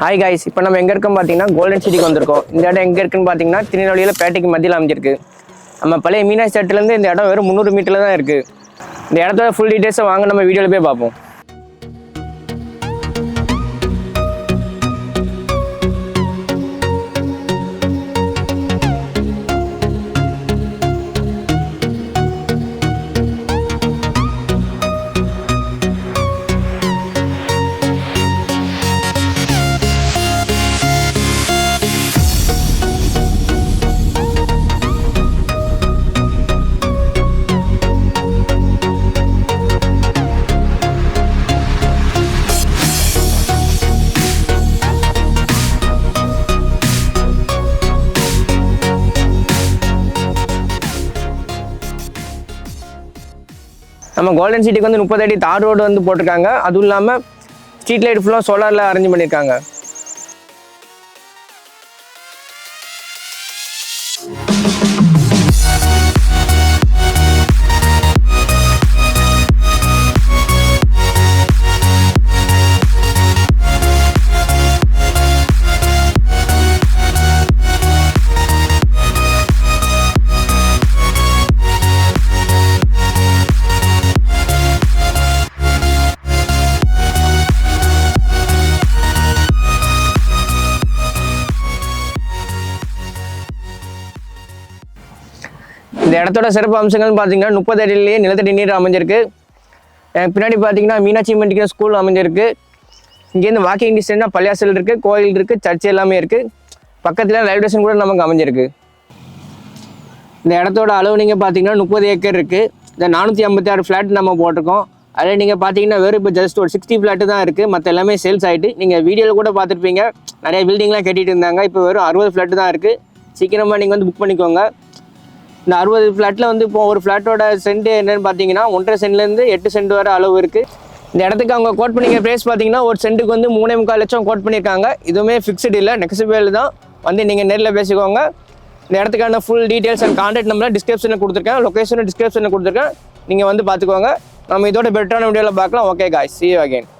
Hi guys, இப்போ நம்ம எங்கே இருக்கோம் பார்த்தீங்கன்னா கோல்டன் சிட்டிக்கு வந்திருக்கோம். இந்த இடம் எங்கே இருக்குன்னு பார்த்தீங்கன்னா திருநெல்வேலியில் பேட்டைக்கு மத்தியில் அமைஞ்சிருக்கு. நம்ம பழைய மீனாட்சி தேட்டர்லேருந்து இந்த இடம் வெறும் 300 மீட்டரில் தான் இருக்குது. இந்த இடத்தோட ஃபுல் டீட்டெயில்ஸை வாங்க நம்ம வீடியோவில் போய் பார்ப்போம். நம்ம கோல்டன் சிட்டிக்கு வந்து 30 அடி தார் ரோடு வந்து போட்டிருக்காங்க. அதுவும் இல்லாமல் ஸ்ட்ரீட் லைட் ஃபுல்லாக சோலாரில் அரேஞ்ச் பண்ணியிருக்காங்க. இந்த இடத்தோட சிறப்பு அம்சங்கள்னு பார்த்தீங்கன்னா 30 அடியிலேயே நிலத்தடி நீர் அமைஞ்சிருக்கு. பின்னாடி பார்த்தீங்கன்னா மீனாட்சி மெடிக்கல் ஸ்கூல் அமைஞ்சிருக்கு. இங்கேருந்து வாக்கிங் டிஸ்டன்ஸாக பள்ளியாசல் இருக்குது, கோயில் இருக்குது, சர்ச் எல்லாமே இருக்குது. பக்கத்தில் ரயில்வே ஸ்டேஷன் கூட நமக்கு அமைஞ்சிருக்கு. இந்த இடத்தோட அளவு நீங்கள் பார்த்தீங்கன்னா 30 ஏக்கர் இருக்குது. இந்த 456 ஃப்ளாட் நம்ம போட்டிருக்கோம். அதில் நீங்கள் பார்த்தீங்கன்னா வெறும் இப்போ ஜஸ்ட் ஒரு 60 ஃப்ளாட்டு தான் இருக்குது. மற்ற எல்லாமே சேல்ஸ் ஆகிட்டு நீங்கள் வீடியோவில் கூட பார்த்துருப்பீங்க. நிறைய பில்டிங்லாம் கட்டிகிட்டு இருந்தாங்க. இப்போ வெறும் 60 ஃப்ளாட்டு தான் இருக்குது. சீக்கிரமாக நீங்கள் வந்து புக் பண்ணிக்கோங்க. இந்த 60 ஃப்ளாட்டில் வந்து இப்போ ஒரு ஃப்ளாட்டோட சென்ட் என்னென்னு பார்த்தீங்கன்னா 1.5 சென்ட்லேருந்து 8 சென்ட் வரை அளவு இருக்குது. இந்த இடத்துக்கு அவங்க கோட் பண்ணிக்கிற ப்ரைஸ் பார்த்தீங்கன்னா ஒரு சென்ட்டுக்கு வந்து 3.25 லட்சம் கோட் பண்ணியிருக்காங்க. இதுவுமே ஃபிக்ஸ்டு இல்லை, நெக்ஸ்ட் தான். வந்து நீங்கள் நேரில் பேசிக்கோங்க. இந்த இடத்துக்கான full details and contact number டிஸ்கிரிப்ஷனில் கொடுத்துருக்கேன், லொக்கேஷனும் டிஸ்கிரிப்ஷனில் கொடுத்துருக்கேன். நீங்கள் வந்து பார்த்துக்கோங்க. நம்ம இதோட பெட்டரான வீடியோவில் பார்க்கலாம். Okay guys, see you again.